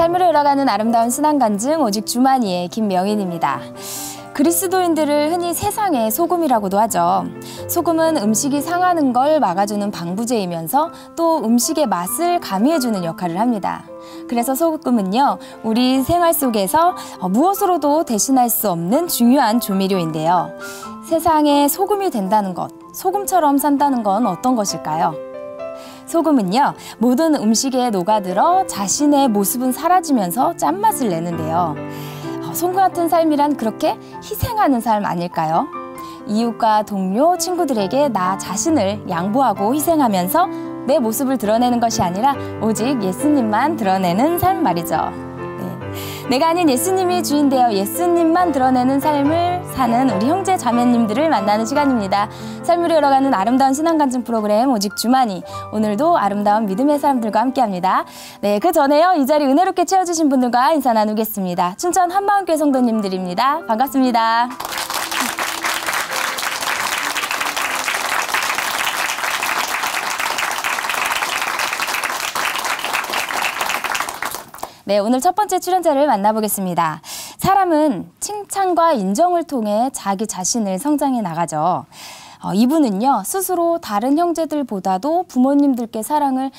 삶으로 열어가는 아름다운 신앙간증 오직 주만이의 김명인입니다. 그리스도인들을 흔히 세상의 소금이라고도 하죠. 소금은 음식이 상하는 걸 막아주는 방부제이면서 또 음식의 맛을 가미해주는 역할을 합니다. 그래서 소금은요, 우리 생활 속에서 무엇으로도 대신할 수 없는 중요한 조미료인데요. 세상에 소금이 된다는 것, 소금처럼 산다는 건 어떤 것일까요? 소금은요, 모든 음식에 녹아들어 자신의 모습은 사라지면서 짠맛을 내는데요. 소금 같은 삶이란 그렇게 희생하는 삶 아닐까요? 이웃과 동료, 친구들에게 나 자신을 양보하고 희생하면서 내 모습을 드러내는 것이 아니라 오직 예수님만 드러내는 삶 말이죠. 내가 아닌 예수님이 주인 되어 예수님만 드러내는 삶을 사는 우리 형제 자매님들을 만나는 시간입니다. 삶으로 열어가는 아름다운 신앙간증 프로그램 오직 주만이, 오늘도 아름다운 믿음의 사람들과 함께합니다. 네, 그 전에요, 이 자리 은혜롭게 채워주신 분들과 인사 나누겠습니다. 춘천 한마음교회 성도님들입니다. 반갑습니다. 네, 오늘 첫 번째 출연자를 만나보겠습니다. 사람은 칭찬과 인정을 통해 자기 자신을 성장해 나가죠. 이분은요, 스스로 다른 형제들보다도 부모님들께 사랑을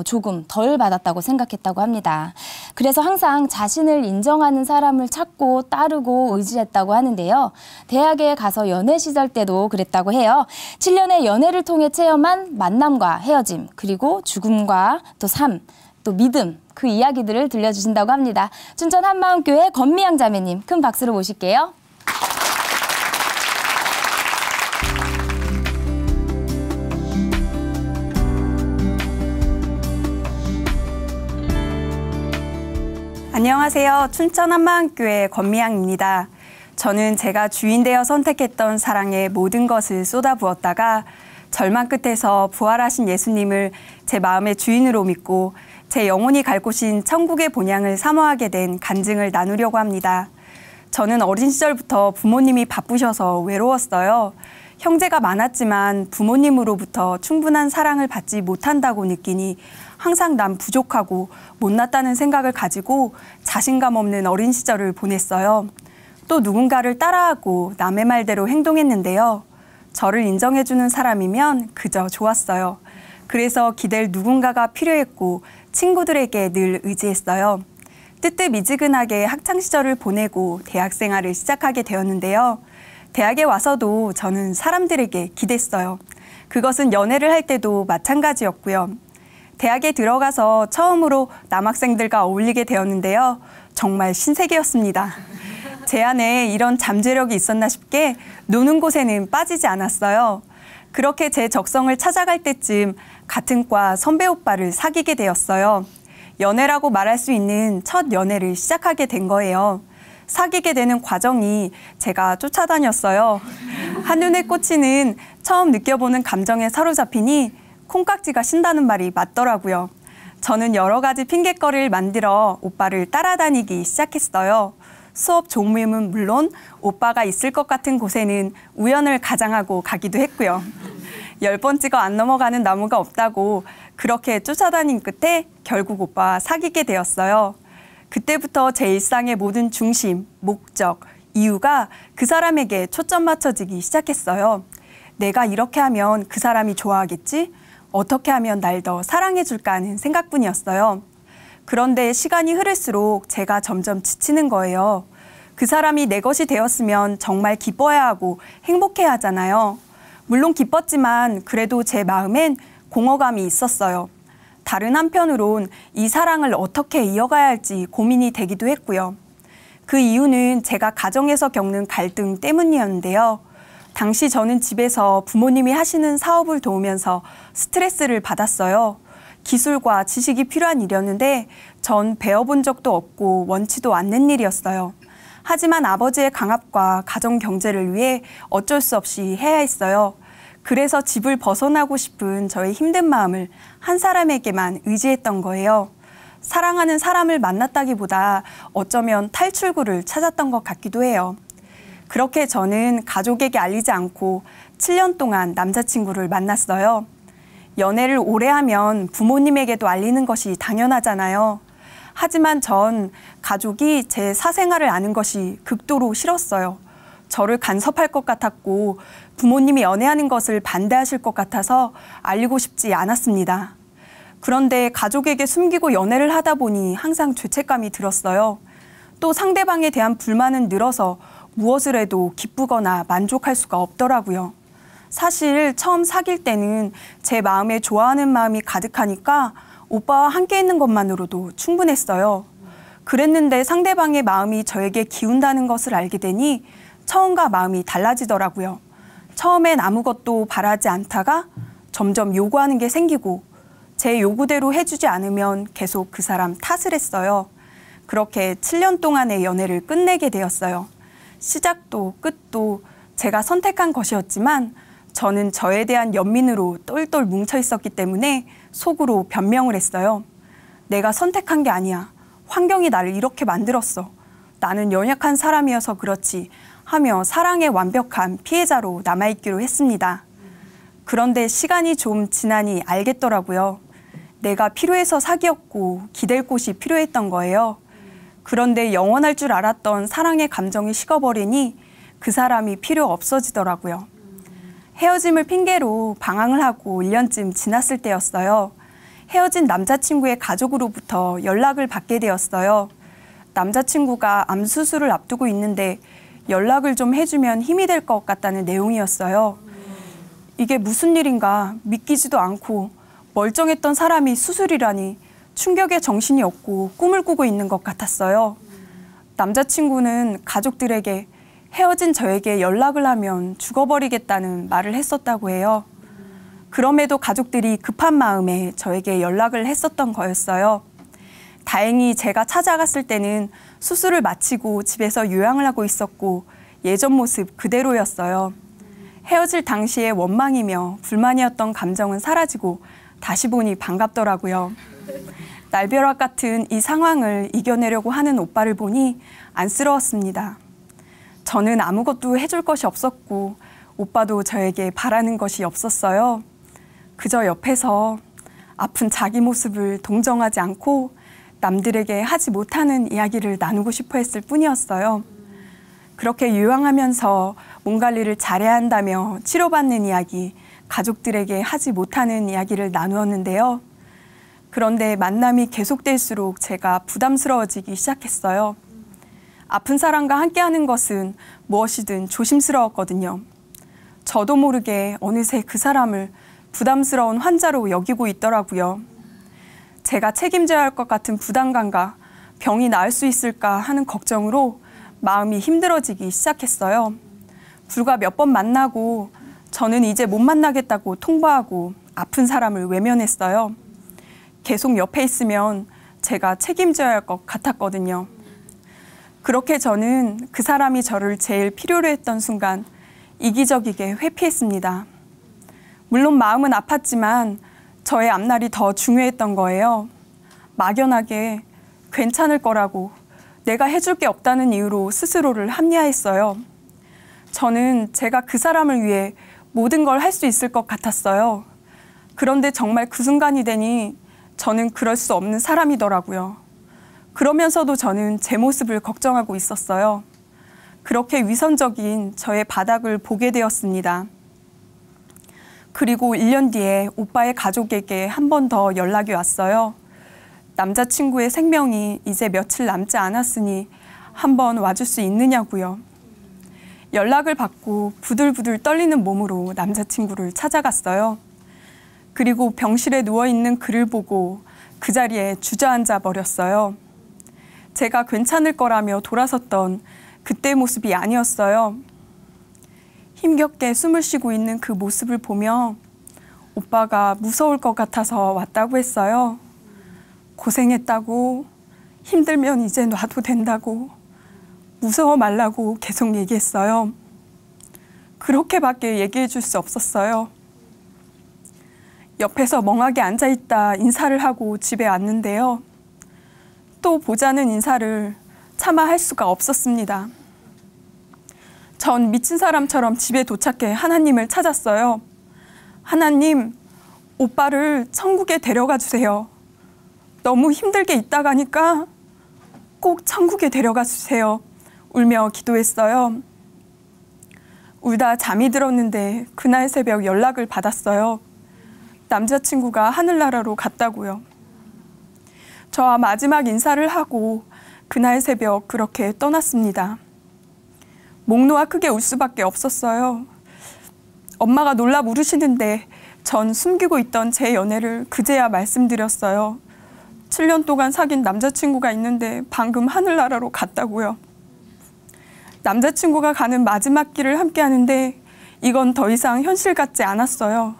조금 덜 받았다고 생각했다고 합니다. 그래서 항상 자신을 인정하는 사람을 찾고 따르고 의지했다고 하는데요. 대학에 가서 연애 시절 때도 그랬다고 해요. 7년의 연애를 통해 체험한 만남과 헤어짐, 그리고 죽음과 또 삶, 또 믿음, 그 이야기들을 들려주신다고 합니다. 춘천 한마음교회 권미양 자매님, 큰 박수로 모실게요. 안녕하세요. 춘천 한마음교회 권미양입니다. 저는 제가 주인 되어 선택했던 사랑에 모든 것을 쏟아부었다가 절망 끝에서 부활하신 예수님을 제 마음의 주인으로 믿고 제 영혼이 갈 곳인 천국의 본향을 사모하게 된 간증을 나누려고 합니다. 저는 어린 시절부터 부모님이 바쁘셔서 외로웠어요. 형제가 많았지만 부모님으로부터 충분한 사랑을 받지 못한다고 느끼니 항상 난 부족하고 못났다는 생각을 가지고 자신감 없는 어린 시절을 보냈어요. 또 누군가를 따라하고 남의 말대로 행동했는데요. 저를 인정해주는 사람이면 그저 좋았어요. 그래서 기댈 누군가가 필요했고 친구들에게 늘 의지했어요. 뜨뜻미지근하게 학창시절을 보내고 대학생활을 시작하게 되었는데요. 대학에 와서도 저는 사람들에게 기댔어요. 그것은 연애를 할 때도 마찬가지였고요. 대학에 들어가서 처음으로 남학생들과 어울리게 되었는데요. 정말 신세계였습니다. 제 안에 이런 잠재력이 있었나 싶게 노는 곳에는 빠지지 않았어요. 그렇게 제 적성을 찾아갈 때쯤 같은 과 선배 오빠를 사귀게 되었어요. 연애라고 말할 수 있는 첫 연애를 시작하게 된 거예요. 사귀게 되는 과정이 제가 쫓아다녔어요. 한눈에 꽂히는 처음 느껴보는 감정에 사로잡히니 콩깍지가 신다는 말이 맞더라고요. 저는 여러 가지 핑곗거리를 만들어 오빠를 따라다니기 시작했어요. 수업 종무임은 물론 오빠가 있을 것 같은 곳에는 우연을 가장하고 가기도 했고요. 10번 찍어 안 넘어가는 나무가 없다고 그렇게 쫓아다닌 끝에 결국 오빠와 사귀게 되었어요. 그때부터 제 일상의 모든 중심, 목적, 이유가 그 사람에게 초점 맞춰지기 시작했어요. 내가 이렇게 하면 그 사람이 좋아하겠지? 어떻게 하면 날 더 사랑해줄까 하는 생각뿐이었어요. 그런데 시간이 흐를수록 제가 점점 지치는 거예요. 그 사람이 내 것이 되었으면 정말 기뻐야 하고 행복해야 하잖아요. 물론 기뻤지만 그래도 제 마음엔 공허감이 있었어요. 다른 한편으론 이 사랑을 어떻게 이어가야 할지 고민이 되기도 했고요. 그 이유는 제가 가정에서 겪는 갈등 때문이었는데요. 당시 저는 집에서 부모님이 하시는 사업을 도우면서 스트레스를 받았어요. 기술과 지식이 필요한 일이었는데 전 배워본 적도 없고 원치도 않는 일이었어요. 하지만 아버지의 강압과 가정 경제를 위해 어쩔 수 없이 해야 했어요. 그래서 집을 벗어나고 싶은 저의 힘든 마음을 한 사람에게만 의지했던 거예요. 사랑하는 사람을 만났다기보다 어쩌면 탈출구를 찾았던 것 같기도 해요. 그렇게 저는 가족에게 알리지 않고 7년 동안 남자친구를 만났어요. 연애를 오래 하면 부모님에게도 알리는 것이 당연하잖아요. 하지만 전 가족이 제 사생활을 아는 것이 극도로 싫었어요. 저를 간섭할 것 같았고 부모님이 연애하는 것을 반대하실 것 같아서 알리고 싶지 않았습니다. 그런데 가족에게 숨기고 연애를 하다 보니 항상 죄책감이 들었어요. 또 상대방에 대한 불만은 늘어서 무엇을 해도 기쁘거나 만족할 수가 없더라고요. 사실 처음 사귈 때는 제 마음에 좋아하는 마음이 가득하니까 오빠와 함께 있는 것만으로도 충분했어요. 그랬는데 상대방의 마음이 저에게 기운다는 것을 알게 되니 처음과 마음이 달라지더라고요. 처음엔 아무것도 바라지 않다가 점점 요구하는 게 생기고 제 요구대로 해주지 않으면 계속 그 사람 탓을 했어요. 그렇게 7년 동안의 연애를 끝내게 되었어요. 시작도 끝도 제가 선택한 것이었지만 저는 저에 대한 연민으로 똘똘 뭉쳐 있었기 때문에 속으로 변명을 했어요. 내가 선택한 게 아니야. 환경이 나를 이렇게 만들었어. 나는 연약한 사람이어서 그렇지 하며 사랑의 완벽한 피해자로 남아있기로 했습니다. 그런데 시간이 좀 지나니 알겠더라고요. 내가 필요해서 사귀었고 기댈 곳이 필요했던 거예요. 그런데 영원할 줄 알았던 사랑의 감정이 식어버리니 그 사람이 필요 없어지더라고요. 헤어짐을 핑계로 방황을 하고 1년쯤 지났을 때였어요. 헤어진 남자친구의 가족으로부터 연락을 받게 되었어요. 남자친구가 암 수술을 앞두고 있는데 연락을 좀 해주면 힘이 될 것 같다는 내용이었어요. 이게 무슨 일인가 믿기지도 않고 멀쩡했던 사람이 수술이라니 충격에 정신이 없고 꿈을 꾸고 있는 것 같았어요. 남자친구는 가족들에게 헤어진 저에게 연락을 하면 죽어버리겠다는 말을 했었다고 해요. 그럼에도 가족들이 급한 마음에 저에게 연락을 했었던 거였어요. 다행히 제가 찾아갔을 때는 수술을 마치고 집에서 요양을 하고 있었고 예전 모습 그대로였어요. 헤어질 당시에 원망이며 불만이었던 감정은 사라지고 다시 보니 반갑더라고요. 날벼락 같은 이 상황을 이겨내려고 하는 오빠를 보니 안쓰러웠습니다. 저는 아무것도 해줄 것이 없었고 오빠도 저에게 바라는 것이 없었어요. 그저 옆에서 아픈 자기 모습을 동정하지 않고 남들에게 하지 못하는 이야기를 나누고 싶어 했을 뿐이었어요. 그렇게 요양하면서 몸 관리를 잘해야 한다며 치료받는 이야기, 가족들에게 하지 못하는 이야기를 나누었는데요. 그런데 만남이 계속될수록 제가 부담스러워지기 시작했어요. 아픈 사람과 함께하는 것은 무엇이든 조심스러웠거든요. 저도 모르게 어느새 그 사람을 부담스러운 환자로 여기고 있더라고요. 제가 책임져야 할 것 같은 부담감과 병이 나을 수 있을까 하는 걱정으로 마음이 힘들어지기 시작했어요. 불과 몇 번 만나고 저는 이제 못 만나겠다고 통보하고 아픈 사람을 외면했어요. 계속 옆에 있으면 제가 책임져야 할 것 같았거든요. 그렇게 저는 그 사람이 저를 제일 필요로 했던 순간 이기적이게 회피했습니다. 물론 마음은 아팠지만 저의 앞날이 더 중요했던 거예요. 막연하게 괜찮을 거라고 내가 해줄 게 없다는 이유로 스스로를 합리화했어요. 저는 제가 그 사람을 위해 모든 걸 할 수 있을 것 같았어요. 그런데 정말 그 순간이 되니 저는 그럴 수 없는 사람이더라고요. 그러면서도 저는 제 모습을 걱정하고 있었어요. 그렇게 위선적인 저의 바닥을 보게 되었습니다. 그리고 1년 뒤에 오빠의 가족에게 한 번 더 연락이 왔어요. 남자친구의 생명이 이제 며칠 남지 않았으니 한번 와줄 수 있느냐고요. 연락을 받고 부들부들 떨리는 몸으로 남자친구를 찾아갔어요. 그리고 병실에 누워있는 그를 보고 그 자리에 주저앉아 버렸어요. 제가 괜찮을 거라며 돌아섰던 그때 모습이 아니었어요. 힘겹게 숨을 쉬고 있는 그 모습을 보며 오빠가 무서울 것 같아서 왔다고 했어요. 고생했다고, 힘들면 이제 놔도 된다고, 무서워 말라고 계속 얘기했어요. 그렇게밖에 얘기해 줄 수 없었어요. 옆에서 멍하게 앉아있다 인사를 하고 집에 왔는데요. 또 보자는 인사를 차마 할 수가 없었습니다. 전 미친 사람처럼 집에 도착해 하나님을 찾았어요. 하나님, 오빠를 천국에 데려가 주세요. 너무 힘들게 있다 가니까 꼭 천국에 데려가 주세요. 울며 기도했어요. 울다 잠이 들었는데 그날 새벽 연락을 받았어요. 남자친구가 하늘나라로 갔다고요. 저와 마지막 인사를 하고 그날 새벽 그렇게 떠났습니다. 목 놓아 크게 울 수밖에 없었어요. 엄마가 놀라 물으시는데 전 숨기고 있던 제 연애를 그제야 말씀드렸어요. 7년 동안 사귄 남자친구가 있는데 방금 하늘나라로 갔다고요. 남자친구가 가는 마지막 길을 함께 하는데 이건 더 이상 현실 같지 않았어요.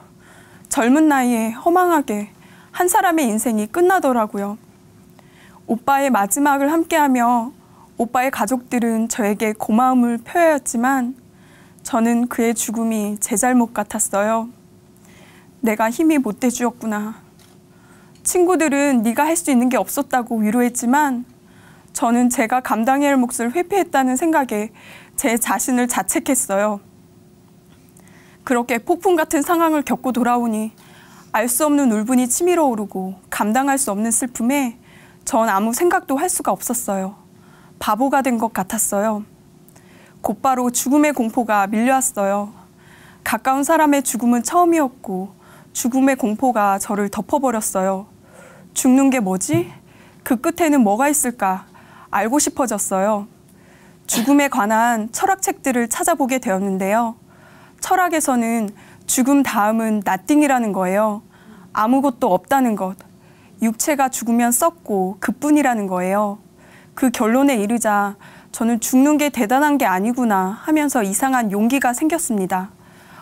젊은 나이에 허망하게 한 사람의 인생이 끝나더라고요. 오빠의 마지막을 함께하며 오빠의 가족들은 저에게 고마움을 표하였지만 저는 그의 죽음이 제 잘못 같았어요. 내가 힘이 못 돼주었구나. 친구들은 네가 할 수 있는 게 없었다고 위로했지만 저는 제가 감당해야 할 몫을 회피했다는 생각에 제 자신을 자책했어요. 그렇게 폭풍 같은 상황을 겪고 돌아오니 알 수 없는 울분이 치밀어 오르고 감당할 수 없는 슬픔에 전 아무 생각도 할 수가 없었어요. 바보가 된 것 같았어요. 곧바로 죽음의 공포가 밀려왔어요. 가까운 사람의 죽음은 처음이었고 죽음의 공포가 저를 덮어버렸어요. 죽는 게 뭐지? 그 끝에는 뭐가 있을까? 알고 싶어졌어요. 죽음에 관한 철학책들을 찾아보게 되었는데요. 철학에서는 죽음 다음은 nothing이라는 거예요. 아무것도 없다는 것. 육체가 죽으면 썩고 그뿐이라는 거예요. 그 결론에 이르자 저는 죽는 게 대단한 게 아니구나 하면서 이상한 용기가 생겼습니다.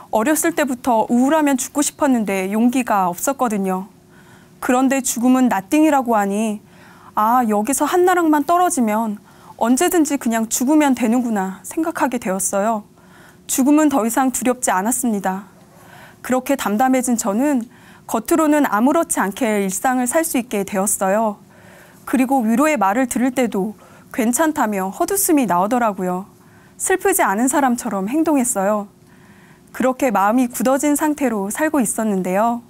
어렸을 때부터 우울하면 죽고 싶었는데 용기가 없었거든요. 그런데 죽음은 nothing이라고 하니 여기서 한 나락만 떨어지면 언제든지 그냥 죽으면 되는구나 생각하게 되었어요. 죽음은 더 이상 두렵지 않았습니다. 그렇게 담담해진 저는 겉으로는 아무렇지 않게 일상을 살 수 있게 되었어요. 그리고 위로의 말을 들을 때도 괜찮다며 헛웃음이 나오더라고요. 슬프지 않은 사람처럼 행동했어요. 그렇게 마음이 굳어진 상태로 살고 있었는데요.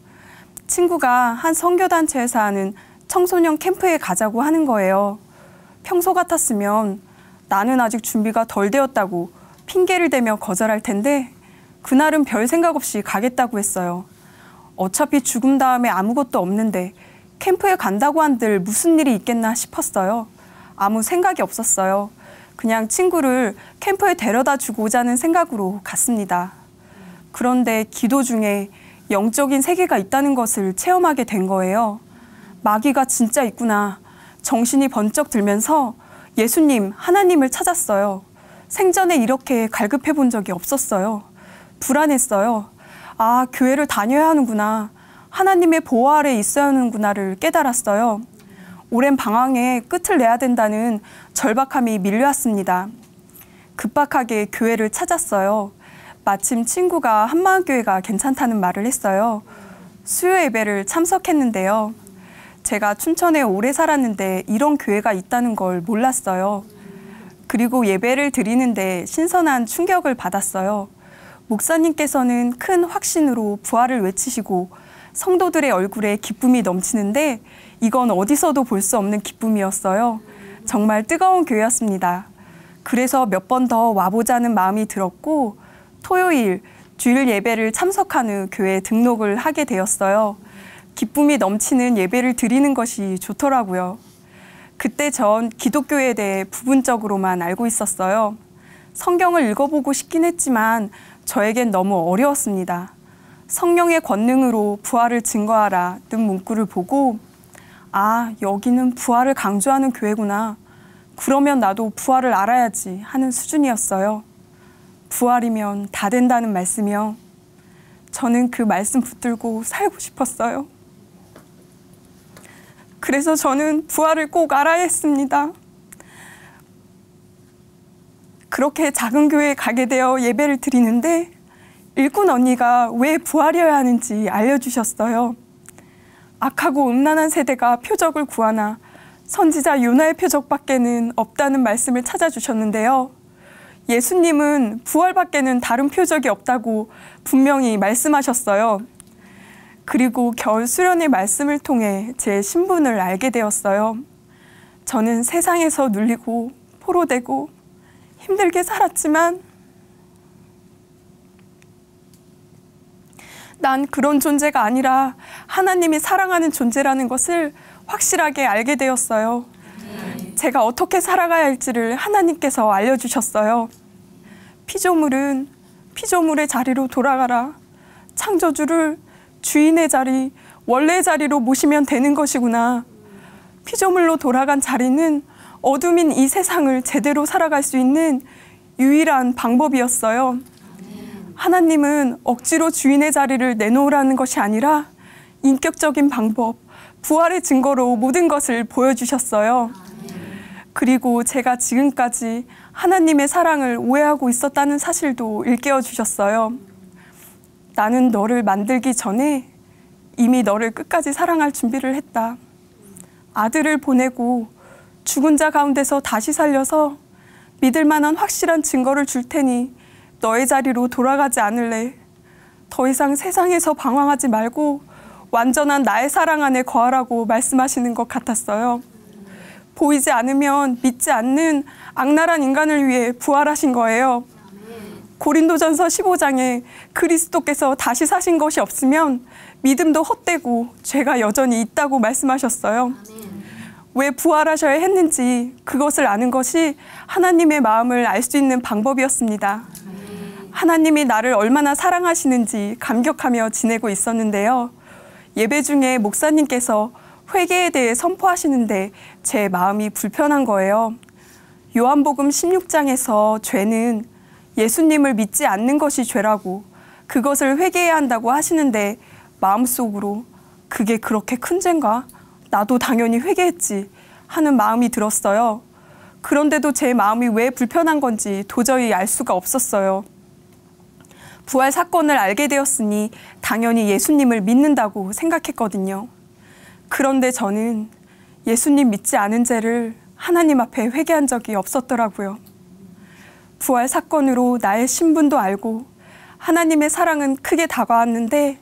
친구가 한 선교단체에서 하는 청소년 캠프에 가자고 하는 거예요. 평소 같았으면 나는 아직 준비가 덜 되었다고 핑계를 대며 거절할 텐데 그날은 별 생각 없이 가겠다고 했어요. 어차피 죽음 다음에 아무것도 없는데 캠프에 간다고 한들 무슨 일이 있겠나 싶었어요. 아무 생각이 없었어요. 그냥 친구를 캠프에 데려다 주고 오자는 생각으로 갔습니다. 그런데 기도 중에 영적인 세계가 있다는 것을 체험하게 된 거예요. 마귀가 진짜 있구나. 정신이 번쩍 들면서 예수님, 하나님을 찾았어요. 생전에 이렇게 갈급해 본 적이 없었어요. 불안했어요. 교회를 다녀야 하는구나. 하나님의 보호 아래 있어야 하는구나를 깨달았어요. 오랜 방황에 끝을 내야 된다는 절박함이 밀려왔습니다. 급박하게 교회를 찾았어요. 마침 친구가 한마음교회가 괜찮다는 말을 했어요. 수요 예배를 참석했는데요. 제가 춘천에 오래 살았는데 이런 교회가 있다는 걸 몰랐어요. 그리고 예배를 드리는데 신선한 충격을 받았어요. 목사님께서는 큰 확신으로 부활을 외치시고 성도들의 얼굴에 기쁨이 넘치는데 이건 어디서도 볼 수 없는 기쁨이었어요. 정말 뜨거운 교회였습니다. 그래서 몇 번 더 와보자는 마음이 들었고 토요일 주일 예배를 참석하는 교회에 등록을 하게 되었어요. 기쁨이 넘치는 예배를 드리는 것이 좋더라고요. 그때 전 기독교에 대해 부분적으로만 알고 있었어요. 성경을 읽어보고 싶긴 했지만 저에겐 너무 어려웠습니다. 성령의 권능으로 부활을 증거하라는 문구를 보고 여기는 부활을 강조하는 교회구나. 그러면 나도 부활을 알아야지 하는 수준이었어요. 부활이면 다 된다는 말씀이요. 저는 그 말씀 붙들고 살고 싶었어요. 그래서 저는 부활을 꼭 알아야 했습니다. 그렇게 작은 교회에 가게 되어 예배를 드리는데 일꾼 언니가 왜 부활이어야 하는지 알려주셨어요. 악하고 음란한 세대가 표적을 구하나 선지자 요나의 표적밖에는 없다는 말씀을 찾아주셨는데요. 예수님은 부활밖에는 다른 표적이 없다고 분명히 말씀하셨어요. 그리고 겨울 수련의 말씀을 통해 제 신분을 알게 되었어요. 저는 세상에서 눌리고 포로되고 힘들게 살았지만 난 그런 존재가 아니라 하나님이 사랑하는 존재라는 것을 확실하게 알게 되었어요. 제가 어떻게 살아가야 할지를 하나님께서 알려주셨어요. 피조물은 피조물의 자리로 돌아가라. 창조주를 주인의 자리, 원래의 자리로 모시면 되는 것이구나. 피조물로 돌아간 자리는 어둠인 이 세상을 제대로 살아갈 수 있는 유일한 방법이었어요. 하나님은 억지로 주인의 자리를 내놓으라는 것이 아니라 인격적인 방법, 부활의 증거로 모든 것을 보여주셨어요. 그리고 제가 지금까지 하나님의 사랑을 오해하고 있었다는 사실도 일깨워 주셨어요. 나는 너를 만들기 전에 이미 너를 끝까지 사랑할 준비를 했다. 아들을 보내고 죽은 자 가운데서 다시 살려서 믿을 만한 확실한 증거를 줄 테니 너의 자리로 돌아가지 않을래. 더 이상 세상에서 방황하지 말고 완전한 나의 사랑 안에 거하라고 말씀하시는 것 같았어요. 보이지 않으면 믿지 않는 악랄한 인간을 위해 부활하신 거예요. 고린도전서 15장에 그리스도께서 다시 사신 것이 없으면 믿음도 헛되고 죄가 여전히 있다고 말씀하셨어요. 왜 부활하셔야 했는지 그것을 아는 것이 하나님의 마음을 알 수 있는 방법이었습니다. 하나님이 나를 얼마나 사랑하시는지 감격하며 지내고 있었는데요. 예배 중에 목사님께서 회개에 대해 선포하시는데 제 마음이 불편한 거예요. 요한복음 16장에서 죄는 예수님을 믿지 않는 것이 죄라고 그것을 회개해야 한다고 하시는데 마음속으로 그게 그렇게 큰 죄인가? 나도 당연히 회개했지 하는 마음이 들었어요. 그런데도 제 마음이 왜 불편한 건지 도저히 알 수가 없었어요. 부활 사건을 알게 되었으니 당연히 예수님을 믿는다고 생각했거든요. 그런데 저는 예수님 믿지 않은 죄를 하나님 앞에 회개한 적이 없었더라고요. 부활 사건으로 나의 신분도 알고 하나님의 사랑은 크게 다가왔는데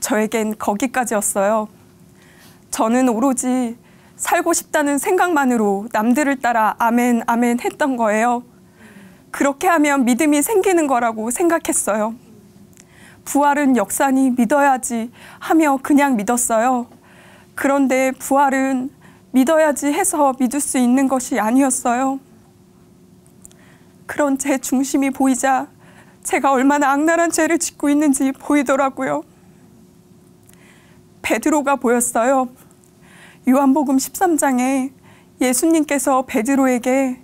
저에겐 거기까지였어요. 저는 오로지 살고 싶다는 생각만으로 남들을 따라 아멘, 아멘 했던 거예요. 그렇게 하면 믿음이 생기는 거라고 생각했어요. 부활은 역사니 믿어야지 하며 그냥 믿었어요. 그런데 부활은 믿어야지 해서 믿을 수 있는 것이 아니었어요. 그런 제 중심이 보이자 제가 얼마나 악랄한 죄를 짓고 있는지 보이더라고요. 베드로가 보였어요. 요한복음 13장에 예수님께서 베드로에게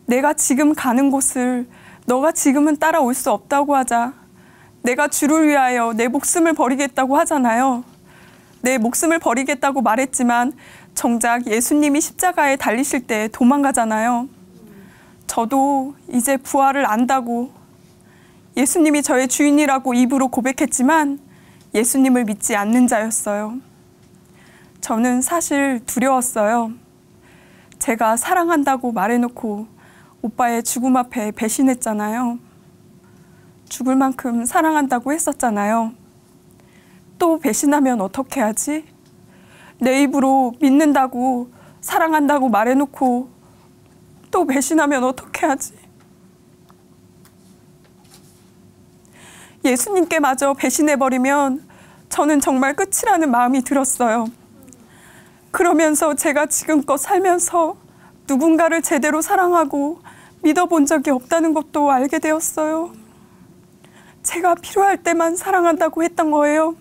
내가 지금 가는 곳을 너가 지금은 따라올 수 없다고 하자. 내가 주를 위하여 내 목숨을 버리겠다고 하잖아요. 내 목숨을 버리겠다고 말했지만 정작 예수님이 십자가에 달리실 때 도망가잖아요. 저도 이제 부활을 안다고 예수님이 저의 주인이라고 입으로 고백했지만 예수님을 믿지 않는 자였어요. 저는 사실 두려웠어요. 제가 사랑한다고 말해놓고 오빠의 죽음 앞에 배신했잖아요. 죽을 만큼 사랑한다고 했었잖아요. 또 배신하면 어떻게 하지? 내 입으로 믿는다고 사랑한다고 말해놓고 또 배신하면 어떻게 하지? 예수님께 마저 배신해버리면 저는 정말 끝이라는 마음이 들었어요. 그러면서 제가 지금껏 살면서 누군가를 제대로 사랑하고 믿어본 적이 없다는 것도 알게 되었어요. 제가 필요할 때만 사랑한다고 했던 거예요.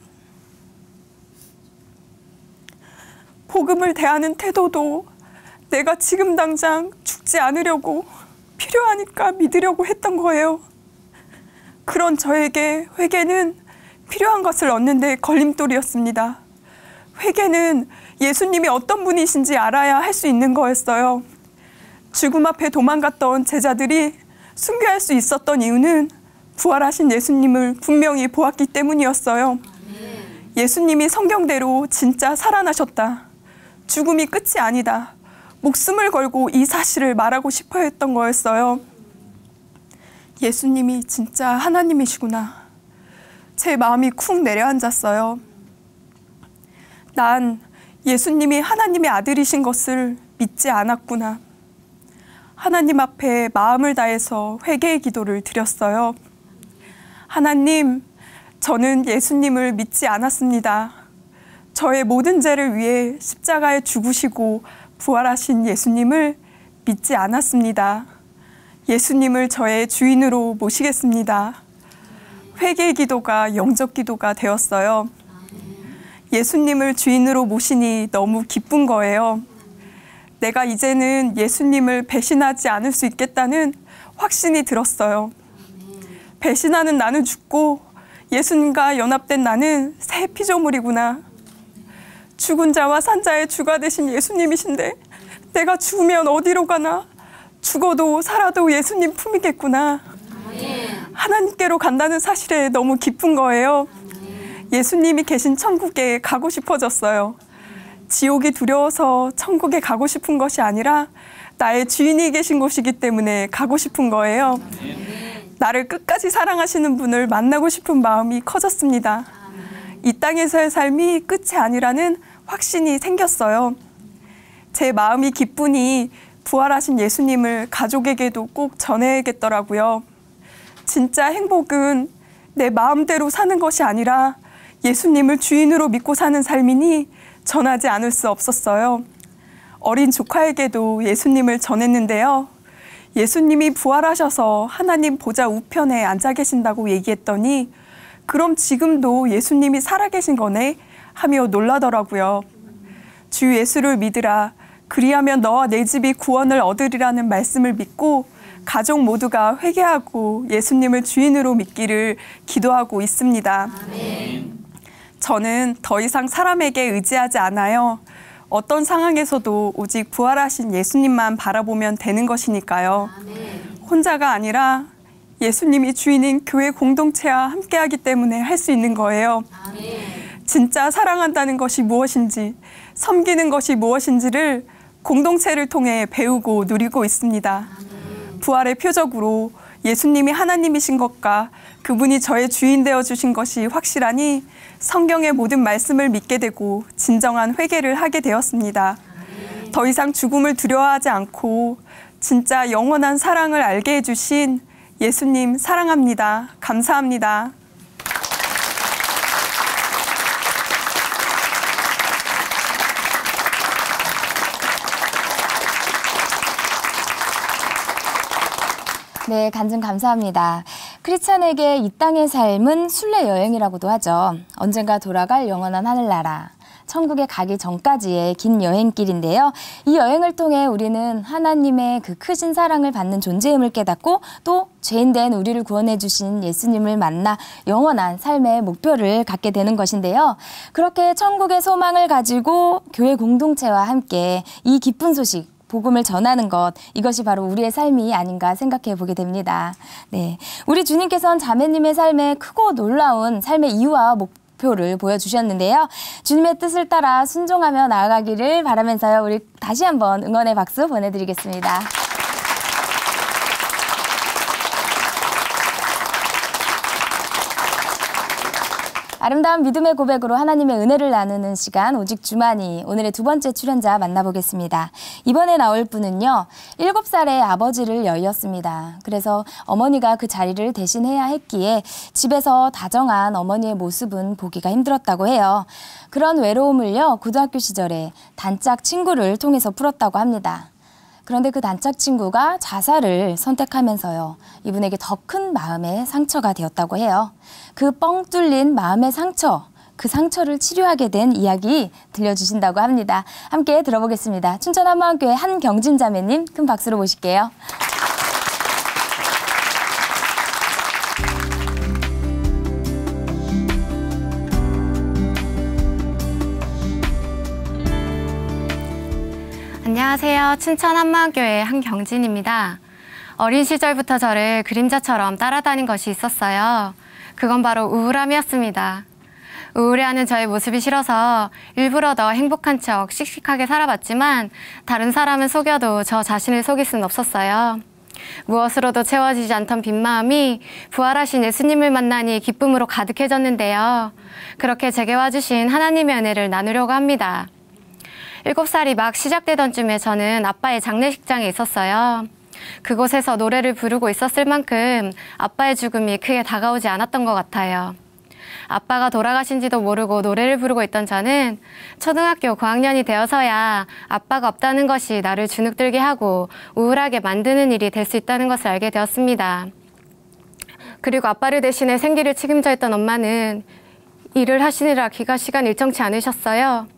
복음을 대하는 태도도 내가 지금 당장 죽지 않으려고 필요하니까 믿으려고 했던 거예요. 그런 저에게 회개는 필요한 것을 얻는 데 걸림돌이었습니다. 회개는 예수님이 어떤 분이신지 알아야 할 수 있는 거였어요. 죽음 앞에 도망갔던 제자들이 순교할 수 있었던 이유는 부활하신 예수님을 분명히 보았기 때문이었어요. 예수님이 성경대로 진짜 살아나셨다. 죽음이 끝이 아니다. 목숨을 걸고 이 사실을 말하고 싶어 했던 거였어요. 예수님이 진짜 하나님이시구나. 제 마음이 쿵 내려앉았어요. 난 예수님이 하나님의 아들이신 것을 믿지 않았구나. 하나님 앞에 마음을 다해서 회개의 기도를 드렸어요. 하나님, 저는 예수님을 믿지 않았습니다. 저의 모든 죄를 위해 십자가에 죽으시고 부활하신 예수님을 믿지 않았습니다. 예수님을 저의 주인으로 모시겠습니다. 회개의 기도가 영접 기도가 되었어요. 예수님을 주인으로 모시니 너무 기쁜 거예요. 내가 이제는 예수님을 배신하지 않을 수 있겠다는 확신이 들었어요. 배신하는 나는 죽고 예수님과 연합된 나는 새 피조물이구나. 죽은 자와 산 자의 주가 되신 예수님이신데 내가 죽으면 어디로 가나? 죽어도 살아도 예수님 품이겠구나. 하나님께로 간다는 사실에 너무 기쁜 거예요. 예수님이 계신 천국에 가고 싶어졌어요. 지옥이 두려워서 천국에 가고 싶은 것이 아니라 나의 주인이 계신 곳이기 때문에 가고 싶은 거예요. 나를 끝까지 사랑하시는 분을 만나고 싶은 마음이 커졌습니다. 이 땅에서의 삶이 끝이 아니라는 확신이 생겼어요. 제 마음이 기쁘니 부활하신 예수님을 가족에게도 꼭 전해야겠더라고요. 진짜 행복은 내 마음대로 사는 것이 아니라 예수님을 주인으로 믿고 사는 삶이니 전하지 않을 수 없었어요. 어린 조카에게도 예수님을 전했는데요. 예수님이 부활하셔서 하나님 보좌 우편에 앉아 계신다고 얘기했더니 그럼 지금도 예수님이 살아계신 거네? 하며 놀라더라고요. 주 예수를 믿으라. 그리하면 너와 내 집이 구원을 얻으리라는 말씀을 믿고 가족 모두가 회개하고 예수님을 주인으로 믿기를 기도하고 있습니다. 아멘. 저는 더 이상 사람에게 의지하지 않아요. 어떤 상황에서도 오직 부활하신 예수님만 바라보면 되는 것이니까요. 아멘. 혼자가 아니라 예수님이 주인인 교회 공동체와 함께하기 때문에 할 수 있는 거예요. 아멘. 진짜 사랑한다는 것이 무엇인지, 섬기는 것이 무엇인지를 공동체를 통해 배우고 누리고 있습니다. 아멘. 부활의 표적으로 예수님이 하나님이신 것과 그분이 저의 주인 되어주신 것이 확실하니 성경의 모든 말씀을 믿게 되고 진정한 회개를 하게 되었습니다. 아멘. 더 이상 죽음을 두려워하지 않고 진짜 영원한 사랑을 알게 해주신 예수님 사랑합니다. 감사합니다. 네, 간증 감사합니다. 크리스찬에게 이 땅의 삶은 순례 여행이라고도 하죠. 언젠가 돌아갈 영원한 하늘나라, 천국에 가기 전까지의 긴 여행길인데요. 이 여행을 통해 우리는 하나님의 그 크신 사랑을 받는 존재임을 깨닫고 또 죄인된 우리를 구원해 주신 예수님을 만나 영원한 삶의 목표를 갖게 되는 것인데요. 그렇게 천국의 소망을 가지고 교회 공동체와 함께 이 기쁜 소식, 복음을 전하는 것, 이것이 바로 우리의 삶이 아닌가 생각해 보게 됩니다. 네, 우리 주님께서는 자매님의 삶에 크고 놀라운 삶의 이유와 목표를 보여주셨는데요. 주님의 뜻을 따라 순종하며 나아가기를 바라면서요. 우리 다시 한번 응원의 박수 보내드리겠습니다. 아름다운 믿음의 고백으로 하나님의 은혜를 나누는 시간 오직 주만이, 오늘의 두 번째 출연자 만나보겠습니다. 이번에 나올 분은요, 7살의 아버지를 여의었습니다. 그래서 어머니가 그 자리를 대신해야 했기에 집에서 다정한 어머니의 모습은 보기가 힘들었다고 해요. 그런 외로움을요, 고등학교 시절에 단짝 친구를 통해서 풀었다고 합니다. 그런데 그 단짝 친구가 자살을 선택하면서요, 이분에게 더 큰 마음의 상처가 되었다고 해요. 그 뻥 뚫린 마음의 상처, 그 상처를 치료하게 된 이야기 들려주신다고 합니다. 함께 들어보겠습니다. 춘천 한마음교회 한경진 자매님, 큰 박수로 모실게요. 안녕하세요. 춘천 한마음교회 한경진입니다. 어린 시절부터 저를 그림자처럼 따라다닌 것이 있었어요. 그건 바로 우울함이었습니다. 우울해하는 저의 모습이 싫어서 일부러 더 행복한 척 씩씩하게 살아봤지만 다른 사람은 속여도 저 자신을 속일 수는 없었어요. 무엇으로도 채워지지 않던 빈 마음이 부활하신 예수님을 만나니 기쁨으로 가득해졌는데요. 그렇게 제게 와주신 하나님의 은혜를 나누려고 합니다. 7살이 막 시작되던 쯤에 저는 아빠의 장례식장에 있었어요. 그곳에서 노래를 부르고 있었을 만큼 아빠의 죽음이 크게 다가오지 않았던 것 같아요. 아빠가 돌아가신지도 모르고 노래를 부르고 있던 저는 초등학교 고학년이 되어서야 아빠가 없다는 것이 나를 주눅들게 하고 우울하게 만드는 일이 될 수 있다는 것을 알게 되었습니다. 그리고 아빠를 대신해 생계를 책임져 있던 엄마는 일을 하시느라 귀가 시간 일정치 않으셨어요.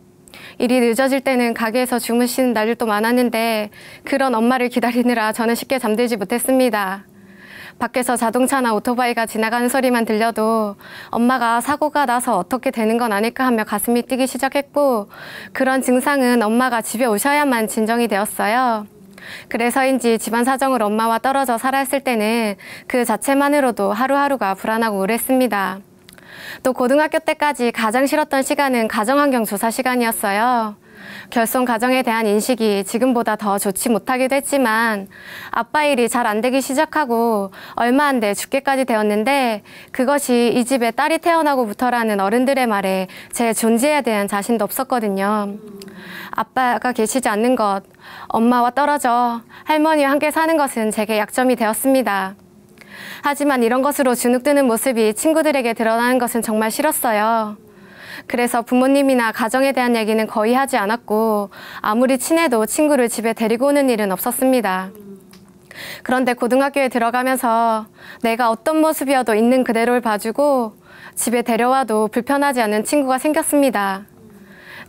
일이 늦어질 때는 가게에서 주무시는 날들도 많았는데 그런 엄마를 기다리느라 저는 쉽게 잠들지 못했습니다. 밖에서 자동차나 오토바이가 지나가는 소리만 들려도 엄마가 사고가 나서 어떻게 되는 건 아닐까 하며 가슴이 뛰기 시작했고 그런 증상은 엄마가 집에 오셔야만 진정이 되었어요. 그래서인지 집안 사정으로 엄마와 떨어져 살았을 때는 그 자체만으로도 하루하루가 불안하고 우울했습니다. 또 고등학교 때까지 가장 싫었던 시간은 가정환경 조사 시간이었어요. 결손 가정에 대한 인식이 지금보다 더 좋지 못하기도 했지만 아빠 일이 잘 안 되기 시작하고 얼마 안 돼 죽게까지 되었는데 그것이 이 집에 딸이 태어나고부터라는 어른들의 말에 제 존재에 대한 자신도 없었거든요. 아빠가 계시지 않는 것, 엄마와 떨어져 할머니와 함께 사는 것은 제게 약점이 되었습니다. 하지만 이런 것으로 주눅드는 모습이 친구들에게 드러나는 것은 정말 싫었어요. 그래서 부모님이나 가정에 대한 얘기는 거의 하지 않았고 아무리 친해도 친구를 집에 데리고 오는 일은 없었습니다. 그런데 고등학교에 들어가면서 내가 어떤 모습이어도 있는 그대로를 봐주고 집에 데려와도 불편하지 않은 친구가 생겼습니다.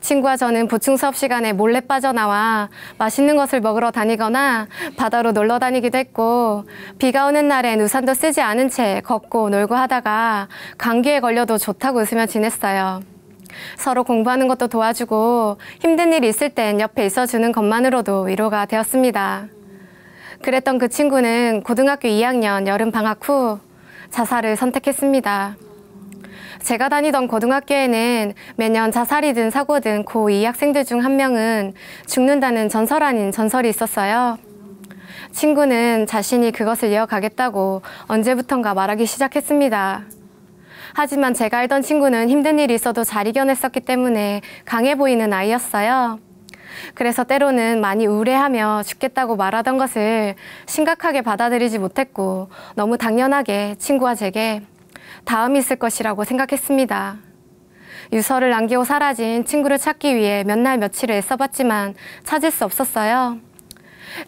친구와 저는 보충 수업 시간에 몰래 빠져나와 맛있는 것을 먹으러 다니거나 바다로 놀러 다니기도 했고 비가 오는 날엔 우산도 쓰지 않은 채 걷고 놀고 하다가 감기에 걸려도 좋다고 웃으며 지냈어요. 서로 공부하는 것도 도와주고 힘든 일이 있을 땐 옆에 있어주는 것만으로도 위로가 되었습니다. 그랬던 그 친구는 고등학교 2학년 여름방학 후 자살을 선택했습니다. 제가 다니던 고등학교에는 매년 자살이든 사고든 고2 학생들 중 한 명은 죽는다는 전설 아닌 전설이 있었어요. 친구는 자신이 그것을 이어가겠다고 언제부턴가 말하기 시작했습니다. 하지만 제가 알던 친구는 힘든 일이 있어도 잘 이겨냈었기 때문에 강해 보이는 아이였어요. 그래서 때로는 많이 우울해하며 죽겠다고 말하던 것을 심각하게 받아들이지 못했고 너무 당연하게 친구와 제게 다음이 있을 것이라고 생각했습니다. 유서를 남기고 사라진 친구를 찾기 위해 몇 날 며칠을 애써봤지만 찾을 수 없었어요.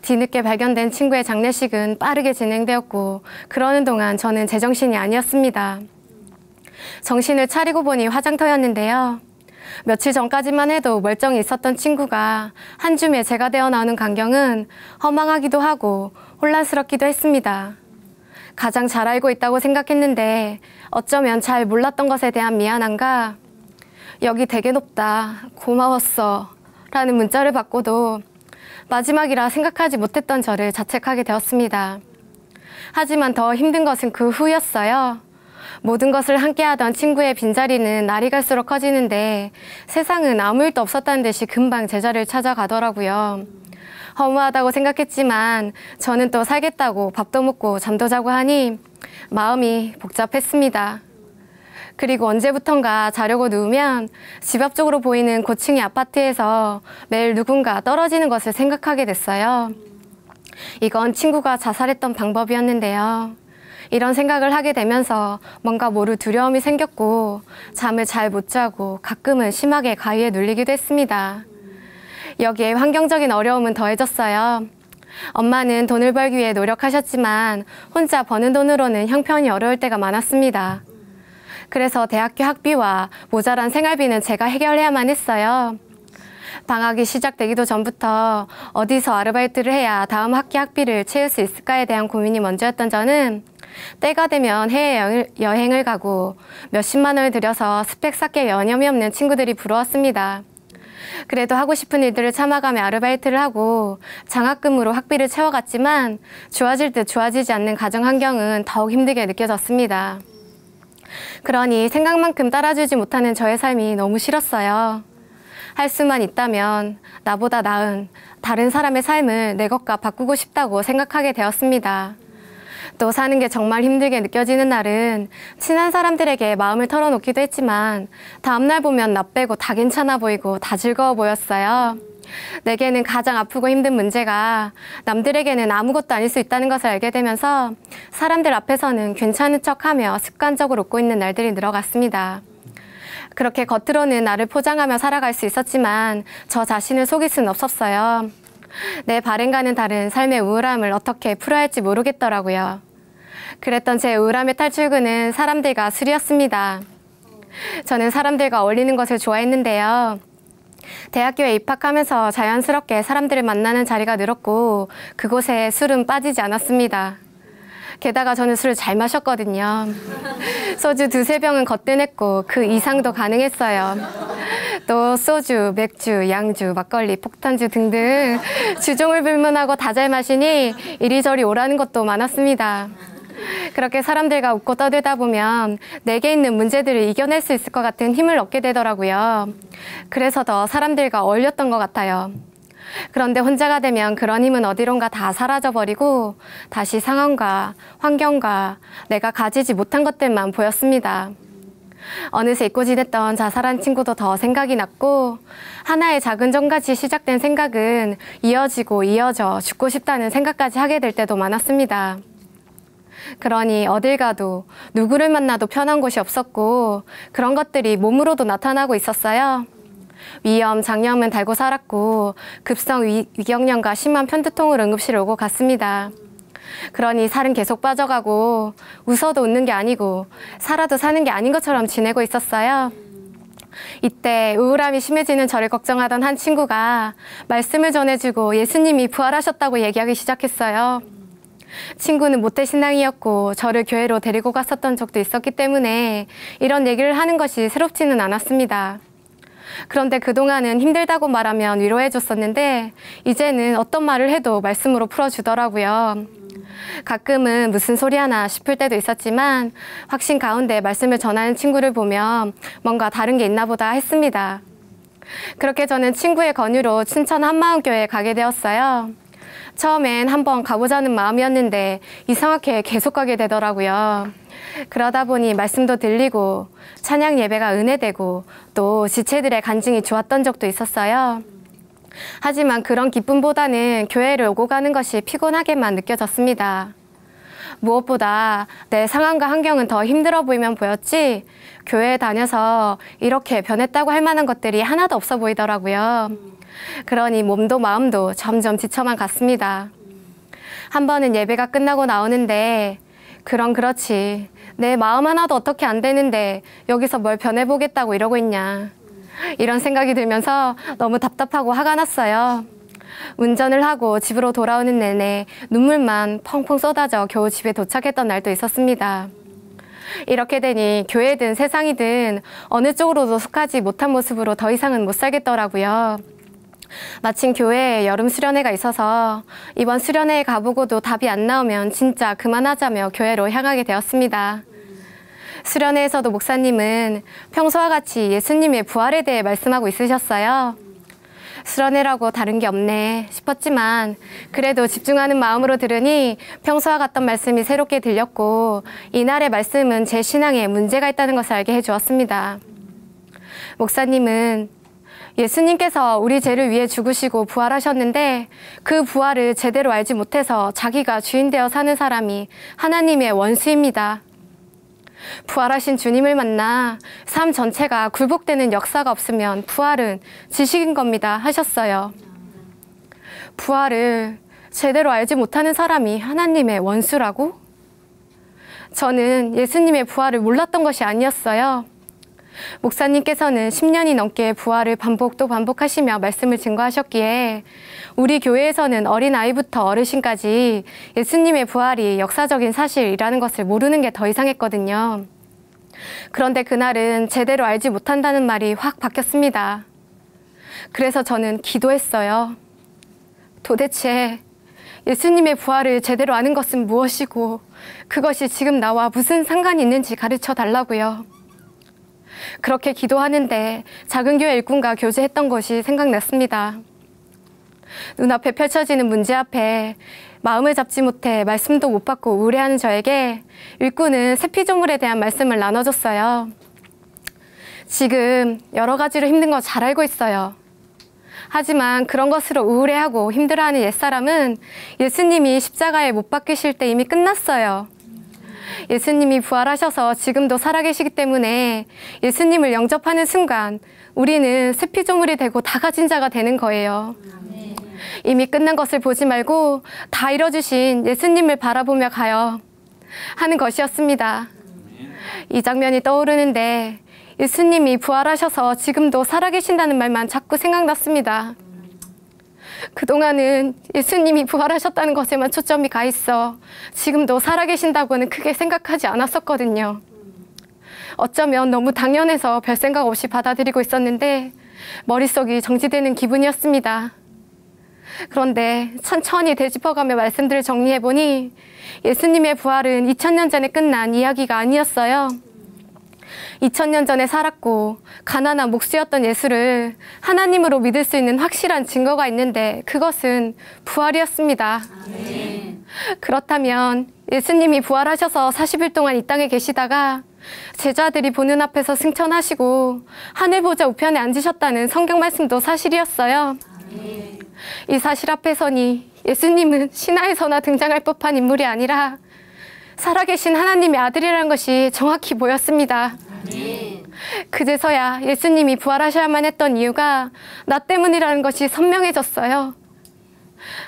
뒤늦게 발견된 친구의 장례식은 빠르게 진행되었고 그러는 동안 저는 제정신이 아니었습니다. 정신을 차리고 보니 화장터였는데요. 며칠 전까지만 해도 멀쩡히 있었던 친구가 한 줌에 제가 되어 나오는 광경은 허망하기도 하고 혼란스럽기도 했습니다. 가장 잘 알고 있다고 생각했는데 어쩌면 잘 몰랐던 것에 대한 미안함과 여기 되게 높다, 고마웠어 라는 문자를 받고도 마지막이라 생각하지 못했던 저를 자책하게 되었습니다. 하지만 더 힘든 것은 그 후였어요. 모든 것을 함께하던 친구의 빈자리는 날이 갈수록 커지는데 세상은 아무 일도 없었다는 듯이 금방 제자리를 찾아가더라고요. 허무하다고 생각했지만 저는 또 살겠다고 밥도 먹고 잠도 자고 하니 마음이 복잡했습니다. 그리고 언제부턴가 자려고 누우면 집 앞쪽으로 보이는 고층의 아파트에서 매일 누군가 떨어지는 것을 생각하게 됐어요. 이건 친구가 자살했던 방법이었는데요. 이런 생각을 하게 되면서 뭔가 모를 두려움이 생겼고 잠을 잘 못 자고 가끔은 심하게 가위에 눌리기도 했습니다. 여기에 환경적인 어려움은 더해졌어요. 엄마는 돈을 벌기 위해 노력하셨지만 혼자 버는 돈으로는 형편이 어려울 때가 많았습니다. 그래서 대학교 학비와 모자란 생활비는 제가 해결해야만 했어요. 방학이 시작되기도 전부터 어디서 아르바이트를 해야 다음 학기 학비를 채울 수 있을까에 대한 고민이 먼저였던 저는 때가 되면 해외여행을 가고 몇십만 원을 들여서 스펙 쌓게 여념이 없는 친구들이 부러웠습니다. 그래도 하고 싶은 일들을 참아가며 아르바이트를 하고 장학금으로 학비를 채워갔지만 좋아질 듯 좋아지지 않는 가정 환경은 더욱 힘들게 느껴졌습니다. 그러니 생각만큼 따라주지 못하는 저의 삶이 너무 싫었어요. 할 수만 있다면 나보다 나은 다른 사람의 삶을 내 것과 바꾸고 싶다고 생각하게 되었습니다. 또 사는 게 정말 힘들게 느껴지는 날은 친한 사람들에게 마음을 털어놓기도 했지만 다음날 보면 나 빼고 다 괜찮아 보이고 다 즐거워 보였어요. 내게는 가장 아프고 힘든 문제가 남들에게는 아무것도 아닐 수 있다는 것을 알게 되면서 사람들 앞에서는 괜찮은 척하며 습관적으로 웃고 있는 날들이 늘어갔습니다. 그렇게 겉으로는 나를 포장하며 살아갈 수 있었지만 저 자신을 속일 수는 없었어요. 내 발행과는 다른 삶의 우울함을 어떻게 풀어야 할지 모르겠더라고요. 그랬던 제 우울함의 탈출구는 사람들과 술이었습니다. 저는 사람들과 어울리는 것을 좋아했는데요. 대학교에 입학하면서 자연스럽게 사람들을 만나는 자리가 늘었고 그곳에 술은 빠지지 않았습니다. 게다가 저는 술을 잘 마셨거든요. 소주 2~3병은 거뜬했고 그 이상도 가능했어요. 또 소주, 맥주, 양주, 막걸리, 폭탄주 등등 주종을 불문하고 다 잘 마시니 이리저리 오라는 것도 많았습니다. 그렇게 사람들과 웃고 떠들다 보면 내게 있는 문제들을 이겨낼 수 있을 것 같은 힘을 얻게 되더라고요. 그래서 더 사람들과 어울렸던 것 같아요. 그런데 혼자가 되면 그런 힘은 어디론가 다 사라져버리고 다시 상황과 환경과 내가 가지지 못한 것들만 보였습니다. 어느새 잊고 지냈던 자살한 친구도 더 생각이 났고 하나의 작은 점같이 시작된 생각은 이어지고 이어져 죽고 싶다는 생각까지 하게 될 때도 많았습니다. 그러니 어딜 가도 누구를 만나도 편한 곳이 없었고 그런 것들이 몸으로도 나타나고 있었어요. 위염, 장염은 달고 살았고 급성 위경련과 심한 편두통을 응급실에 오고 갔습니다. 그러니 살은 계속 빠져가고 웃어도 웃는 게 아니고 살아도 사는 게 아닌 것처럼 지내고 있었어요. 이때 우울함이 심해지는 저를 걱정하던 한 친구가 말씀을 전해주고 예수님이 부활하셨다고 얘기하기 시작했어요. 친구는 모태신앙이었고 저를 교회로 데리고 갔었던 적도 있었기 때문에 이런 얘기를 하는 것이 새롭지는 않았습니다. 그런데 그동안은 힘들다고 말하면 위로해줬었는데 이제는 어떤 말을 해도 말씀으로 풀어주더라고요. 가끔은 무슨 소리 하나 싶을 때도 있었지만 확신 가운데 말씀을 전하는 친구를 보면 뭔가 다른 게 있나 보다 했습니다. 그렇게 저는 친구의 권유로 춘천 한마음교회에 가게 되었어요. 처음엔 한번 가보자는 마음이었는데 이상하게 계속 가게 되더라고요. 그러다 보니 말씀도 들리고 찬양 예배가 은혜되고 또 지체들의 간증이 좋았던 적도 있었어요. 하지만 그런 기쁨보다는 교회를 오고 가는 것이 피곤하게만 느껴졌습니다. 무엇보다 내 상황과 환경은 더 힘들어 보이면 보였지 교회에 다녀서 이렇게 변했다고 할 만한 것들이 하나도 없어 보이더라고요. 그러니 몸도 마음도 점점 지쳐만 갔습니다. 한 번은 예배가 끝나고 나오는데 그렇지. 내 마음 하나도 어떻게 안 되는데 여기서 뭘 변해보겠다고 이러고 있냐. 이런 생각이 들면서 너무 답답하고 화가 났어요. 운전을 하고 집으로 돌아오는 내내 눈물만 펑펑 쏟아져 겨우 집에 도착했던 날도 있었습니다. 이렇게 되니 교회든 세상이든 어느 쪽으로도 속하지 못한 모습으로 더 이상은 못 살겠더라고요. 마침 교회에 여름 수련회가 있어서 이번 수련회에 가보고도 답이 안 나오면 진짜 그만하자며 교회로 향하게 되었습니다. 수련회에서도 목사님은 평소와 같이 예수님의 부활에 대해 말씀하고 있으셨어요. 수련회라고 다른 게 없네 싶었지만 그래도 집중하는 마음으로 들으니 평소와 같던 말씀이 새롭게 들렸고 이날의 말씀은 제 신앙에 문제가 있다는 것을 알게 해주었습니다. 목사님은 예수님께서 우리 죄를 위해 죽으시고 부활하셨는데 그 부활을 제대로 알지 못해서 자기가 주인 되어 사는 사람이 하나님의 원수입니다. 부활하신 주님을 만나 삶 전체가 굴복되는 역사가 없으면 부활은 지식인 겁니다 하셨어요. 부활을 제대로 알지 못하는 사람이 하나님의 원수라고? 저는 예수님의 부활을 몰랐던 것이 아니었어요. 목사님께서는 10년이 넘게 부활을 반복 또 반복하시며 말씀을 증거하셨기에 우리 교회에서는 어린아이부터 어르신까지 예수님의 부활이 역사적인 사실이라는 것을 모르는 게 더 이상했거든요. 그런데 그날은 제대로 알지 못한다는 말이 확 바뀌었습니다. 그래서 저는 기도했어요. 도대체 예수님의 부활을 제대로 아는 것은 무엇이고 그것이 지금 나와 무슨 상관이 있는지 가르쳐 달라고요. 그렇게 기도하는데 작은 교회 일꾼과 교제했던 것이 생각났습니다. 눈앞에 펼쳐지는 문제 앞에 마음을 잡지 못해 말씀도 못 받고 우울해하는 저에게 일꾼은 새 피조물에 대한 말씀을 나눠줬어요. 지금 여러 가지로 힘든 거 잘 알고 있어요. 하지만 그런 것으로 우울해하고 힘들어하는 옛사람은 예수님이 십자가에 못 박히실 때 이미 끝났어요. 예수님이 부활하셔서 지금도 살아계시기 때문에 예수님을 영접하는 순간 우리는 새 피조물이 되고 다 가진 자가 되는 거예요. 이미 끝난 것을 보지 말고 다 이뤄주신 예수님을 바라보며 가요 하는 것이었습니다. 이 장면이 떠오르는데 예수님이 부활하셔서 지금도 살아계신다는 말만 자꾸 생각났습니다. 그동안은 예수님이 부활하셨다는 것에만 초점이 가 있어 지금도 살아계신다고는 크게 생각하지 않았었거든요. 어쩌면 너무 당연해서 별 생각 없이 받아들이고 있었는데 머릿속이 정지되는 기분이었습니다. 그런데 천천히 되짚어가며 말씀들을 정리해보니 예수님의 부활은 2000년 전에 끝난 이야기가 아니었어요. 2000년 전에 살았고 가난한 목수였던 예수를 하나님으로 믿을 수 있는 확실한 증거가 있는데 그것은 부활이었습니다. 아멘. 그렇다면 예수님이 부활하셔서 40일 동안 이 땅에 계시다가 제자들이 보는 앞에서 승천하시고 하늘 보좌 우편에 앉으셨다는 성경 말씀도 사실이었어요. 아멘. 이 사실 앞에 서니 예수님은 신화에서나 등장할 법한 인물이 아니라 살아계신 하나님의 아들이라는 것이 정확히 보였습니다. 아멘. 그제서야 예수님이 부활하셔야만 했던 이유가 나 때문이라는 것이 선명해졌어요.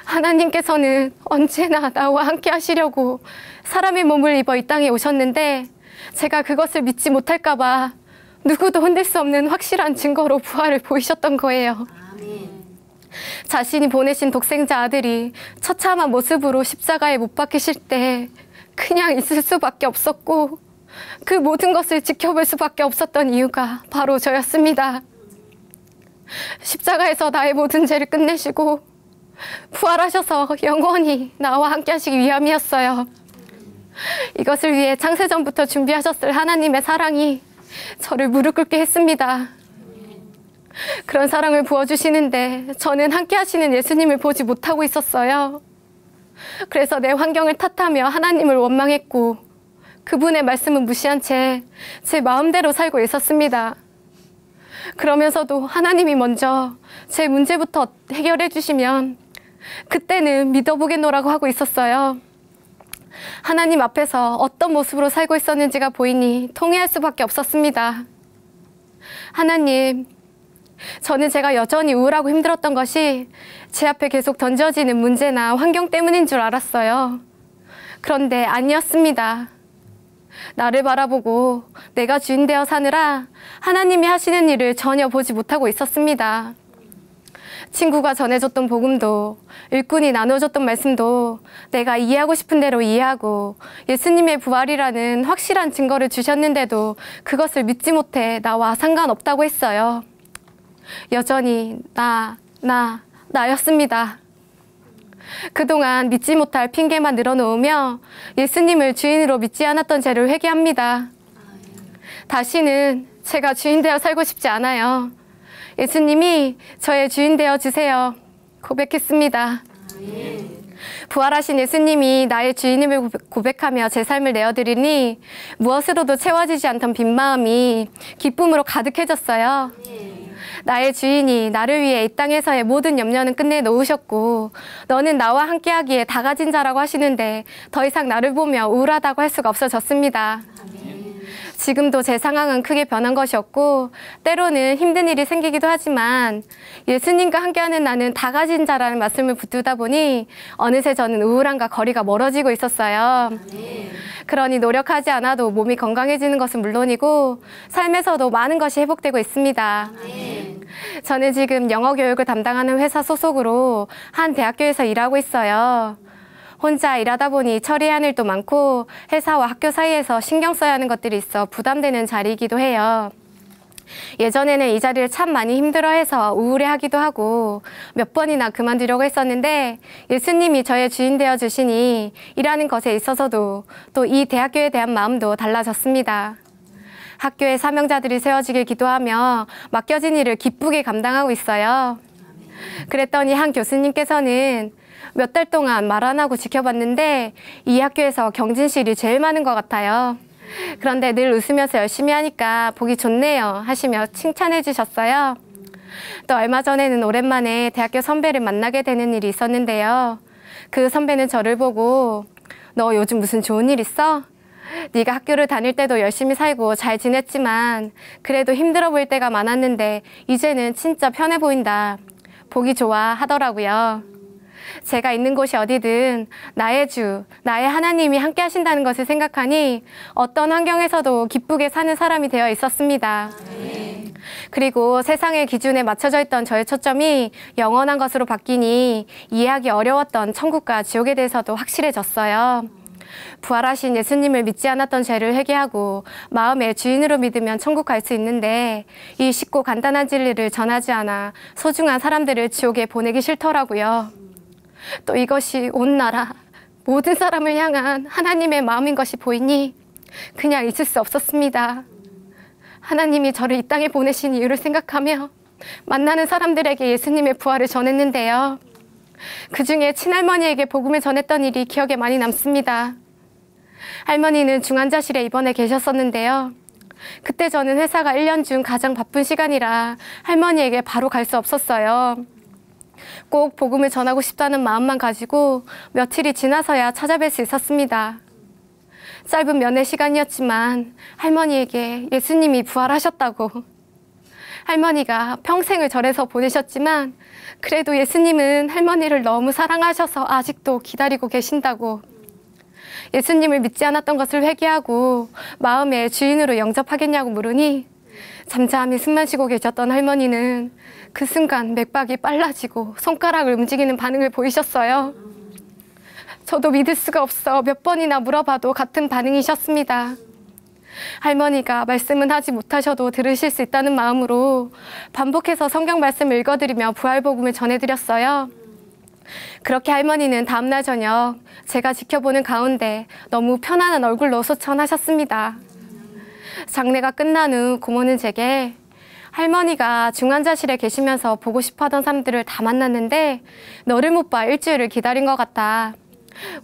하나님께서는 언제나 나와 함께 하시려고 사람의 몸을 입어 이 땅에 오셨는데 제가 그것을 믿지 못할까 봐 누구도 흔들 수 없는 확실한 증거로 부활을 보이셨던 거예요. 아멘. 자신이 보내신 독생자 아들이 처참한 모습으로 십자가에 못 박히실 때 그냥 있을 수밖에 없었고 그 모든 것을 지켜볼 수밖에 없었던 이유가 바로 저였습니다. 십자가에서 나의 모든 죄를 끝내시고 부활하셔서 영원히 나와 함께 하시기 위함이었어요. 이것을 위해 창세전부터 준비하셨을 하나님의 사랑이 저를 무릎 꿇게 했습니다. 그런 사랑을 부어주시는데 저는 함께 하시는 예수님을 보지 못하고 있었어요. 그래서 내 환경을 탓하며 하나님을 원망했고 그분의 말씀은 무시한 채 제 마음대로 살고 있었습니다. 그러면서도 하나님이 먼저 제 문제부터 해결해 주시면 그때는 믿어보겠노라고 하고 있었어요. 하나님 앞에서 어떤 모습으로 살고 있었는지가 보이니 통회할 수밖에 없었습니다. 하나님, 저는 제가 여전히 우울하고 힘들었던 것이 제 앞에 계속 던져지는 문제나 환경 때문인 줄 알았어요. 그런데 아니었습니다. 나를 바라보고 내가 주인 되어 사느라 하나님이 하시는 일을 전혀 보지 못하고 있었습니다. 친구가 전해줬던 복음도 일꾼이 나눠줬던 말씀도 내가 이해하고 싶은 대로 이해하고 예수님의 부활이라는 확실한 증거를 주셨는데도 그것을 믿지 못해 나와 상관없다고 했어요. 여전히 나였습니다. 그동안 믿지 못할 핑계만 늘어놓으며 예수님을 주인으로 믿지 않았던 죄를 회개합니다. 다시는 제가 주인 되어 살고 싶지 않아요. 예수님이 저의 주인 되어 주세요. 고백했습니다. 부활하신 예수님이 나의 주인임을 고백하며 제 삶을 내어드리니 무엇으로도 채워지지 않던 빈 마음이 기쁨으로 가득해졌어요. 나의 주인이 나를 위해 이 땅에서의 모든 염려는 끝내놓으셨고 너는 나와 함께하기에 다 가진 자라고 하시는데 더 이상 나를 보며 우울하다고 할 수가 없어졌습니다. 지금도 제 상황은 크게 변한 것이 없고 때로는 힘든 일이 생기기도 하지만 예수님과 함께하는 나는 다 가진 자라는 말씀을 붙들다 보니 어느새 저는 우울함과 거리가 멀어지고 있었어요. 그러니 노력하지 않아도 몸이 건강해지는 것은 물론이고 삶에서도 많은 것이 회복되고 있습니다. 저는 지금 영어 교육을 담당하는 회사 소속으로 한 대학교에서 일하고 있어요. 혼자 일하다 보니 처리해야 할 일도 많고 회사와 학교 사이에서 신경 써야 하는 것들이 있어 부담되는 자리이기도 해요. 예전에는 이 자리를 참 많이 힘들어해서 우울해하기도 하고 몇 번이나 그만두려고 했었는데 예수님이 저의 주인 되어 주시니 일하는 것에 있어서도 또 이 대학교에 대한 마음도 달라졌습니다. 학교에 사명자들이 세워지길 기도하며 맡겨진 일을 기쁘게 감당하고 있어요. 그랬더니 한 교수님께서는 몇 달 동안 말 안 하고 지켜봤는데 이 학교에서 경진실이 제일 많은 것 같아요. 그런데 늘 웃으면서 열심히 하니까 보기 좋네요 하시며 칭찬해 주셨어요. 또 얼마 전에는 오랜만에 대학교 선배를 만나게 되는 일이 있었는데요. 그 선배는 저를 보고 너 요즘 무슨 좋은 일 있어? 네가 학교를 다닐 때도 열심히 살고 잘 지냈지만 그래도 힘들어 보일 때가 많았는데 이제는 진짜 편해 보인다. 보기 좋아 하더라고요. 제가 있는 곳이 어디든 나의 주, 나의 하나님이 함께 하신다는 것을 생각하니 어떤 환경에서도 기쁘게 사는 사람이 되어 있었습니다. 그리고 세상의 기준에 맞춰져 있던 저의 초점이 영원한 것으로 바뀌니 이해하기 어려웠던 천국과 지옥에 대해서도 확실해졌어요. 부활하신 예수님을 믿지 않았던 죄를 회개하고 마음의 주인으로 믿으면 천국 갈 수 있는데 이 쉽고 간단한 진리를 전하지 않아 소중한 사람들을 지옥에 보내기 싫더라고요. 또 이것이 온 나라, 모든 사람을 향한 하나님의 마음인 것이 보이니 그냥 있을 수 없었습니다. 하나님이 저를 이 땅에 보내신 이유를 생각하며 만나는 사람들에게 예수님의 부활을 전했는데요. 그중에 친할머니에게 복음을 전했던 일이 기억에 많이 남습니다. 할머니는 중환자실에 입원해 계셨었는데요. 그때 저는 회사가 1년 중 가장 바쁜 시간이라 할머니에게 바로 갈 수 없었어요. 꼭 복음을 전하고 싶다는 마음만 가지고 며칠이 지나서야 찾아뵐 수 있었습니다. 짧은 면회 시간이었지만 할머니에게 예수님이 부활하셨다고, 할머니가 평생을 절에서 보내셨지만 그래도 예수님은 할머니를 너무 사랑하셔서 아직도 기다리고 계신다고, 예수님을 믿지 않았던 것을 회개하고 마음의 주인으로 영접하겠냐고 물으니 잠잠히 숨만 쉬고 계셨던 할머니는 그 순간 맥박이 빨라지고 손가락을 움직이는 반응을 보이셨어요. 저도 믿을 수가 없어 몇 번이나 물어봐도 같은 반응이셨습니다. 할머니가 말씀은 하지 못하셔도 들으실 수 있다는 마음으로 반복해서 성경 말씀을 읽어드리며 부활복음을 전해드렸어요. 그렇게 할머니는 다음날 저녁 제가 지켜보는 가운데 너무 편안한 얼굴로 소천하셨습니다. 장례가 끝난 후 고모는 제게 할머니가 중환자실에 계시면서 보고 싶어하던 사람들을 다 만났는데 너를 못 봐 일주일을 기다린 것 같다.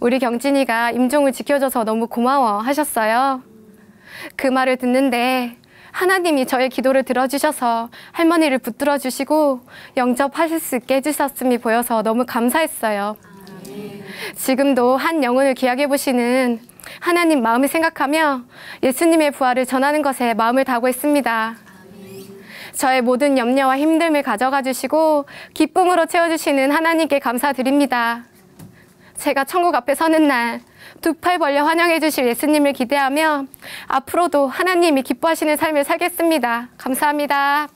우리 경진이가 임종을 지켜줘서 너무 고마워 하셨어요. 그 말을 듣는데 하나님이 저의 기도를 들어주셔서 할머니를 붙들어 주시고 영접하실 수 있게 해주셨음이 보여서 너무 감사했어요. 지금도 한 영혼을 귀하게 보시는 하나님 마음을 생각하며 예수님의 부활을 전하는 것에 마음을 다하고 있습니다. 저의 모든 염려와 힘듦을 가져가 주시고 기쁨으로 채워주시는 하나님께 감사드립니다. 제가 천국 앞에 서는 날 두 팔 벌려 환영해 주실 예수님을 기대하며 앞으로도 하나님이 기뻐하시는 삶을 살겠습니다. 감사합니다.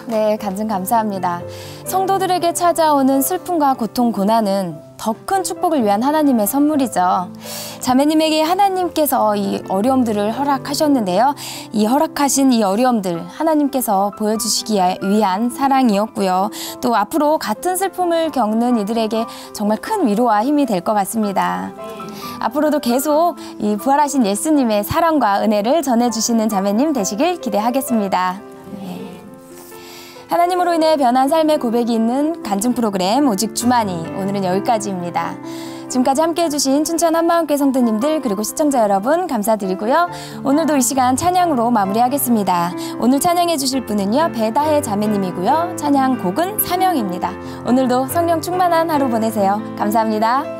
네, 간증 감사합니다. 성도들에게 찾아오는 슬픔과 고통, 고난은 더 큰 축복을 위한 하나님의 선물이죠. 자매님에게 하나님께서 이 어려움들을 허락하셨는데요. 이 허락하신 이 어려움들 하나님께서 보여주시기 위한 사랑이었고요. 또 앞으로 같은 슬픔을 겪는 이들에게 정말 큰 위로와 힘이 될 것 같습니다. 앞으로도 계속 이 부활하신 예수님의 사랑과 은혜를 전해주시는 자매님 되시길 기대하겠습니다. 하나님으로 인해 변한 삶의 고백이 있는 간증 프로그램 오직 주만이 오늘은 여기까지입니다. 지금까지 함께해 주신 춘천 한마음교회 성도님들 그리고 시청자 여러분 감사드리고요. 오늘도 이 시간 찬양으로 마무리하겠습니다. 오늘 찬양해 주실 분은요. 배다혜 자매님이고요. 찬양 곡은 사명입니다. 오늘도 성령 충만한 하루 보내세요. 감사합니다.